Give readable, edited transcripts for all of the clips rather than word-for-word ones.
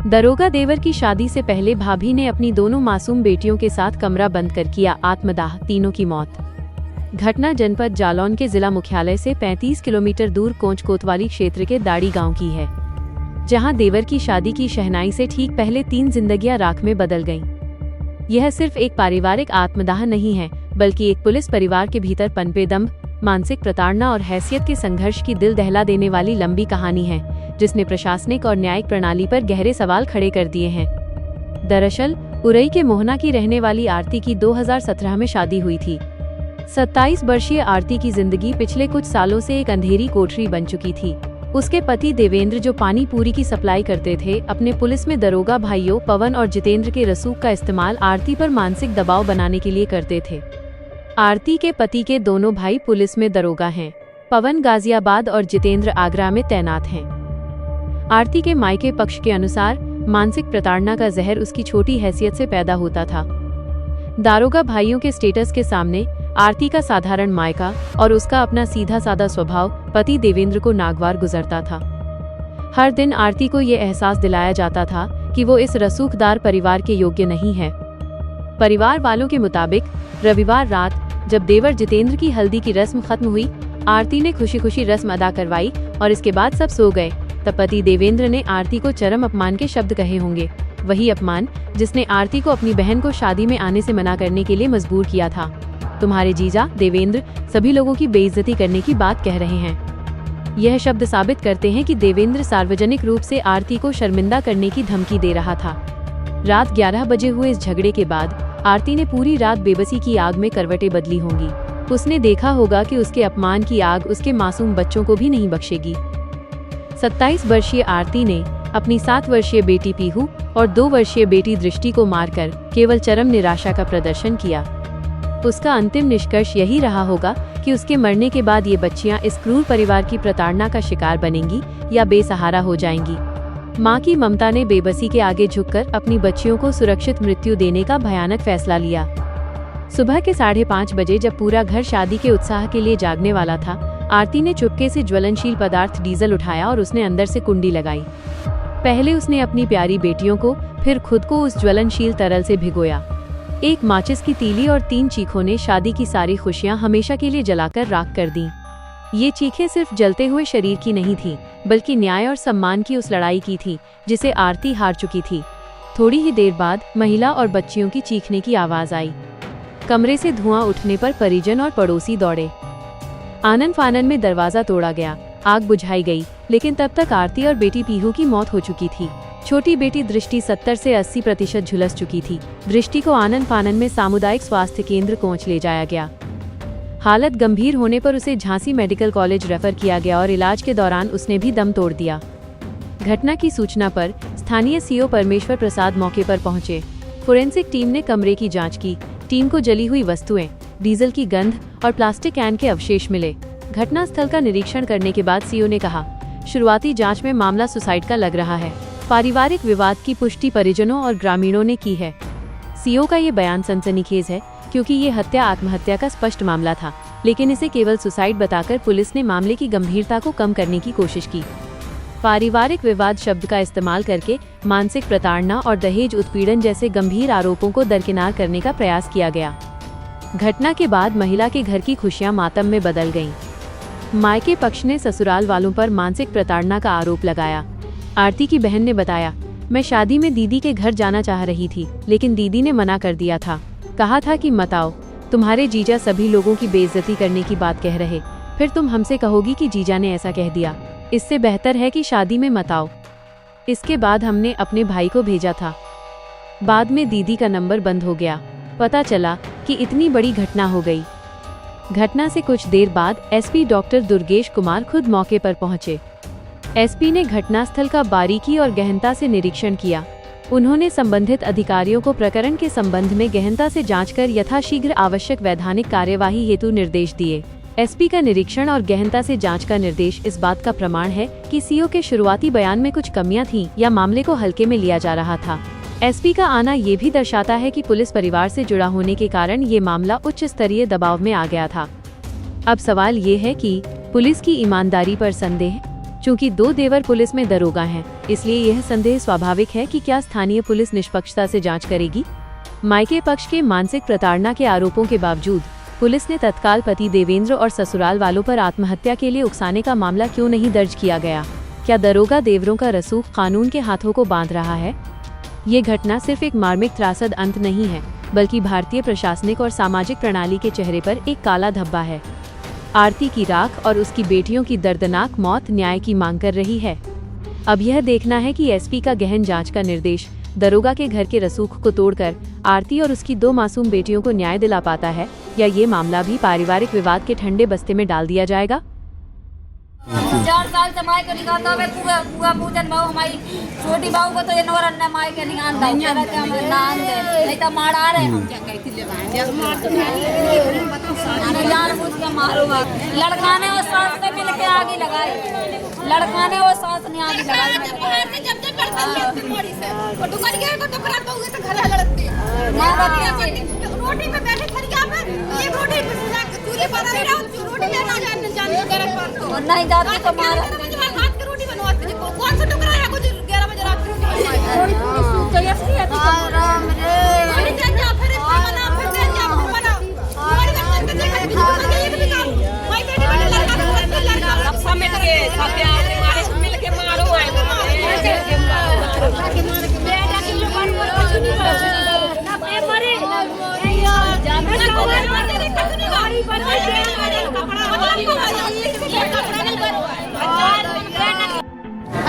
दरोगा देवर की शादी से पहले भाभी ने अपनी दोनों मासूम बेटियों के साथ कमरा बंद कर किया आत्मदाह, तीनों की मौत। घटना जनपद जालौन के जिला मुख्यालय से 35 किलोमीटर दूर कोंच कोतवाली क्षेत्र के दाड़ी गांव की है, जहां देवर की शादी की शहनाई से ठीक पहले 3 जिंदगियां राख में बदल गईं। यह सिर्फ एक पारिवारिक आत्मदाह नहीं है, बल्कि एक पुलिस परिवार के भीतर पनपे दंभ, मानसिक प्रताड़ना और हैसियत के संघर्ष की दिल दहला देने वाली लंबी कहानी है, जिसने प्रशासनिक और न्यायिक प्रणाली पर गहरे सवाल खड़े कर दिए हैं। दरअसल उरई के मोहना की रहने वाली आरती की 2017 में शादी हुई थी। 27 वर्षीय आरती की जिंदगी पिछले कुछ सालों से एक अंधेरी कोठरी बन चुकी थी। उसके पति देवेंद्र, जो पानी पूरी की सप्लाई करते थे, अपने पुलिस में दरोगा भाइयों पवन और जितेंद्र के रसूख का इस्तेमाल आरती पर मानसिक दबाव बनाने के लिए करते थे। आरती के पति के दोनों भाई पुलिस में दरोगा हैं। पवन गाजियाबाद और जितेंद्र आगरा में तैनात हैं। आरती के मायके पक्ष के अनुसार मानसिक प्रताड़ना का जहर उसकी छोटी हैसियत से पैदा होता था। दारोगा भाइयों के स्टेटस के सामने आरती का साधारण मायका और उसका अपना सीधा साधा स्वभाव पति देवेंद्र को नागवार गुजरता था। हर दिन आरती को ये एहसास दिलाया जाता था कि वो इस रसूखदार परिवार के योग्य नहीं है। परिवार वालों के मुताबिक रविवार रात जब देवर जितेंद्र की हल्दी की रस्म खत्म हुई, आरती ने खुशी खुशी रस्म अदा करवाई और इसके बाद सब सो गए। तब पति देवेंद्र ने आरती को चरम अपमान के शब्द कहे होंगे, वही अपमान जिसने आरती को अपनी बहन को शादी में आने से मना करने के लिए मजबूर किया था। तुम्हारे जीजा देवेंद्र सभी लोगों की बेइज्जती करने की बात कह रहे हैं। यह शब्द साबित करते हैं कि देवेंद्र सार्वजनिक रूप से आरती को शर्मिंदा करने की धमकी दे रहा था। रात 11 बजे हुए इस झगड़े के बाद आरती ने पूरी रात बेबसी की आग में करवटें बदली होंगी। उसने देखा होगा कि उसके अपमान की आग उसके मासूम बच्चों को भी नहीं बख्शेगी। 27 वर्षीय आरती ने अपनी 7 वर्षीय बेटी पीहू और 2 वर्षीय बेटी दृष्टि को मारकर केवल चरम निराशा का प्रदर्शन किया। उसका अंतिम निष्कर्ष यही रहा होगा कि उसके मरने के बाद ये बच्चियां इस क्रूर परिवार की प्रताड़ना का शिकार बनेंगी या बेसहारा हो जाएंगी। मां की ममता ने बेबसी के आगे झुककर अपनी बच्चियों को सुरक्षित मृत्यु देने का भयानक फैसला लिया। सुबह के 5:30 बजे जब पूरा घर शादी के उत्साह के लिए जागने वाला था, आरती ने चुपके से ज्वलनशील पदार्थ डीजल उठाया और उसने अंदर से कुंडी लगाई। पहले उसने अपनी प्यारी बेटियों को, फिर खुद को उस ज्वलनशील तरल से भिगोया। एक माचिस की तीली और 3 चीखों ने शादी की सारी खुशियां हमेशा के लिए जलाकर राख कर दी। ये चीखें सिर्फ जलते हुए शरीर की नहीं थी, बल्कि न्याय और सम्मान की उस लड़ाई की थी जिसे आरती हार चुकी थी। थोड़ी ही देर बाद महिला और बच्चियों की चीखने की आवाज आई। कमरे से धुआं उठने पर परिजन और पड़ोसी दौड़े। आनन फानन में दरवाजा तोड़ा गया, आग बुझाई गई, लेकिन तब तक आरती और बेटी पीहू की मौत हो चुकी थी। छोटी बेटी दृष्टि 70 से 80% झुलस चुकी थी। दृष्टि को आनन फानन में सामुदायिक स्वास्थ्य केंद्र कोंच ले जाया गया। हालत गंभीर होने पर उसे झांसी मेडिकल कॉलेज रेफर किया गया और इलाज के दौरान उसने भी दम तोड़ दिया। घटना की सूचना पर स्थानीय सीओ परमेश्वर प्रसाद मौके पर पहुंचे। फोरेंसिक टीम ने कमरे की जांच की। टीम को जली हुई वस्तुएं, डीजल की गंध और प्लास्टिक कैन के अवशेष मिले। घटनास्थल का निरीक्षण करने के बाद सीओ ने कहा, शुरुआती जांच में मामला सुसाइड का लग रहा है। पारिवारिक विवाद की पुष्टि परिजनों और ग्रामीणों ने की है। सीओ का ये बयान सनसनीखेज है, क्योंकि ये हत्या आत्महत्या का स्पष्ट मामला था, लेकिन इसे केवल सुसाइड बताकर पुलिस ने मामले की गंभीरता को कम करने की कोशिश की। पारिवारिक विवाद शब्द का इस्तेमाल करके मानसिक प्रताड़ना और दहेज उत्पीड़न जैसे गंभीर आरोपों को दरकिनार करने का प्रयास किया गया। घटना के बाद महिला के घर की खुशियां मातम में बदल गईं। मायके पक्ष ने ससुराल वालों पर मानसिक प्रताड़ना का आरोप लगाया। आरती की बहन ने बताया, मैं शादी में दीदी के घर जाना चाह रही थी, लेकिन दीदी ने मना कर दिया था। कहा था कि मत आओ, तुम्हारे जीजा सभी लोगों की बेइज्जती करने की बात कह रहे, फिर तुम हमसे कहोगी कि जीजा ने ऐसा कह दिया। इससे बेहतर है कि शादी में मत आओ। इसके बाद हमने अपने भाई को भेजा था। बाद में दीदी का नंबर बंद हो गया। पता चला कि इतनी बड़ी घटना हो गई। घटना से कुछ देर बाद एसपी डॉक्टर दुर्गेश कुमार खुद मौके पर पहुंचे। एसपी ने घटनास्थल का बारीकी और गहनता से निरीक्षण किया। उन्होंने संबंधित अधिकारियों को प्रकरण के संबंध में गहनता से जांच कर यथाशीघ्र आवश्यक वैधानिक कार्यवाही हेतु निर्देश दिए। एसपी का निरीक्षण और गहनता से जांच का निर्देश इस बात का प्रमाण है कि सीओ के शुरुआती बयान में कुछ कमियां थीं या मामले को हल्के में लिया जा रहा था। एसपी का आना ये भी दर्शाता है कि पुलिस परिवार से जुड़ा होने के कारण ये मामला उच्च स्तरीय दबाव में आ गया था। अब सवाल ये है कि पुलिस की ईमानदारी पर संदेह, चूंकि 2 देवर पुलिस में दरोगा हैं, इसलिए यह संदेह स्वाभाविक है कि क्या स्थानीय पुलिस निष्पक्षता से जांच करेगी। मायके पक्ष के मानसिक प्रताड़ना के आरोपों के बावजूद पुलिस ने तत्काल पति देवेंद्र और ससुराल वालों पर आत्महत्या के लिए उकसाने का मामला क्यों नहीं दर्ज किया गया। क्या दरोगा देवरों का रसूख कानून के हाथों को बांध रहा है? ये घटना सिर्फ एक मार्मिक त्रासद अंत नहीं है, बल्कि भारतीय प्रशासनिक और सामाजिक प्रणाली के चेहरे पर एक काला धब्बा है। आरती की राख और उसकी बेटियों की दर्दनाक मौत न्याय की मांग कर रही है। अब यह देखना है कि एसपी का गहन जांच का निर्देश दरोगा के घर के रसूख को तोड़कर आरती और उसकी 2 मासूम बेटियों को न्याय दिला पाता है, या ये मामला भी पारिवारिक विवाद के ठंडे बस्ते में डाल दिया जाएगा। 4 साल से माई को निकालता है पूरा पूजन बहू हमारी छोटी बहू को तो ये नौरन ने माई के निकालता नहीं तो मार आ रहे हम क्या कहती जान बुझ के मारूंगा। लड़का ने वो सांस से मिल के आगे लगाई, लड़का ने वो सांस ने आगे रोटी पे बैठे रोटी नहीं जाती तो मार रोटी बनवाते कौन सा टुकड़ा है? 11 बजे रात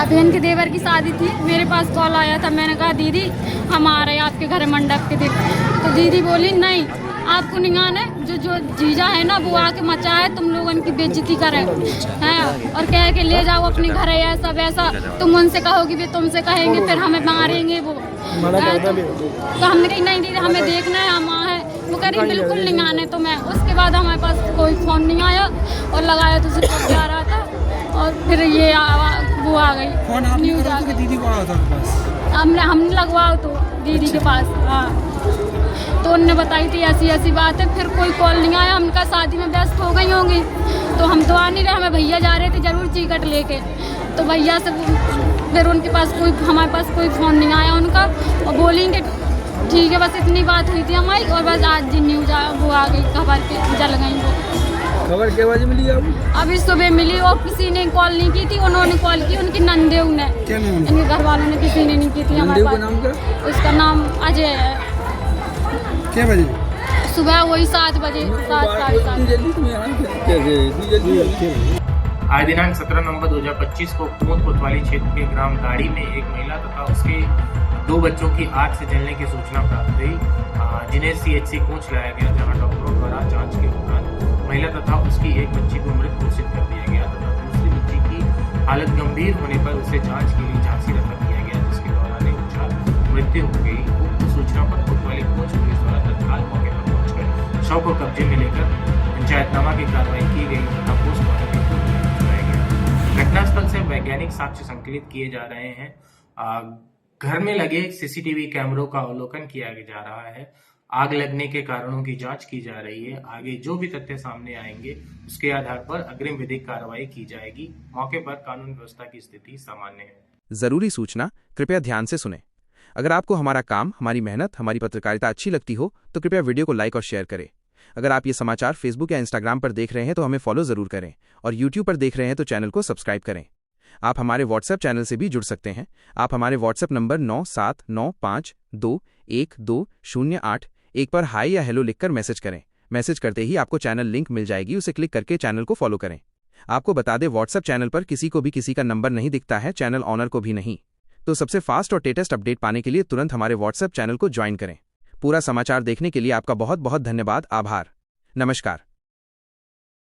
बहन के देवर की शादी थी, मेरे पास कॉल आया था। मैंने कहा दीदी हम आ रहे हैं आपके घर मंडप के दिन। तो दीदी बोली नहीं आपको नहीं आना है, जो जीजा है ना वो आके मचा है तुम लोगों की बेइज्जती करे हैं और कह के ले जाओ अपने घर है ऐसा वैसा। तुम उनसे कहोगी भी तुमसे कहेंगे फिर हमें मारेंगे वो। तो हमने कही नहीं दीदी हमें देखना है हम आए। वो कह रही बिल्कुल नहीं आने। तो मैं उसके बाद हमारे पास कोई फ़ोन नहीं आया और लगाया तो सिर्फ जा रहा था और फिर ये वो आ गई न्यूज़ आ गई। दीदी को आता पास हमने लगवाओ तो दीदी के पास। हाँ तो उनने बताई थी ऐसी ऐसी बात है। फिर कोई कॉल नहीं आया। हम कहा शादी में व्यस्त हो गई होंगी तो हम तो आ नहीं रहे। हमें भैया जा रहे थे जरूर टिकट लेके। तो भैया से फिर उनके पास कोई हमारे पास कोई फ़ोन नहीं आया उनका और बोलेंगे ठीक है। बस इतनी बात हुई थी हमारी और बस आज जी न्यूज़ वो आ गई खबर के जल गई वो। खबर क्या बजे मिली आपको? अभी सुबह मिली और किसी ने कॉल नहीं की थी। उन्होंने कॉल की उनकी नंदेव ने, इनके घर वालों ने, किसी ने नहीं की थी हमारे पास। नाम क्या? उसका नाम अजय है। क्या बजे? सुबह वही 7 बजे 7 साढ़े 7। आज दिनांक 17 नवंबर 2025 को कुमुद कोतवाली क्षेत्र के ग्राम गाड़ी में एक महिला तथा उसके 2 बच्चों की आग से जलने की सूचना प्राप्त हुई, जिन्हें सीएचसी कोंच लाया गया, जहां डॉक्टरों द्वारा जांच के दौरान महिला तथा उसकी एक बच्ची को मृत घोषित कर दिया गया तथा दूसरी बच्ची की हालत गंभीर होने पर उसे जांच के लिए झांसी रेफर किया गया, जिसके दौरान उपचार मृत्यु हो गई। उक्त सूचना पर कोतवाली कोंच पुलिस द्वारा तत्काल मौके पर पहुंचकर शव को कब्जे में लेकर पंचायतनामा की कार्रवाई की गई तथा पोस्टमार्टम हेतु भिजवाया गया। घटनास्थल से वैज्ञानिक साक्ष्य संकलित किए जा रहे हैं। घर में लगे सीसीटीवी कैमरों का अवलोकन किया जा रहा है। आग लगने के कारणों की जांच की जा रही है। आगे जो भी तथ्य सामने आएंगे उसके आधार पर अग्रिम विधिक कार्रवाई की जाएगी। मौके पर कानून व्यवस्था की स्थिति सामान्य है। जरूरी सूचना कृपया ध्यान से सुनें। अगर आपको हमारा काम, हमारी मेहनत, हमारी पत्रकारिता अच्छी लगती हो तो कृपया वीडियो को लाइक और शेयर करें। अगर आप ये समाचार फेसबुक या इंस्टाग्राम पर देख रहे हैं तो हमें फॉलो जरूर करें और यूट्यूब पर देख रहे हैं तो चैनल को सब्सक्राइब करें। आप हमारे व्हाट्सएप चैनल से भी जुड़ सकते हैं। आप हमारे व्हाट्सएप नंबर 9795212081 पर हाई या हेलो लिखकर मैसेज करें। मैसेज करते ही आपको चैनल लिंक मिल जाएगी, उसे क्लिक करके चैनल को फॉलो करें। आपको बता दें व्हाट्सएप चैनल पर किसी को भी किसी का नंबर नहीं दिखता है, चैनल ऑनर को भी नहीं। तो सबसे फास्ट और लेटेस्ट अपडेट पाने के लिए तुरंत हमारे व्हाट्सएप चैनल को ज्वाइन करें। पूरा समाचार देखने के लिए आपका बहुत बहुत धन्यवाद। आभार। नमस्कार।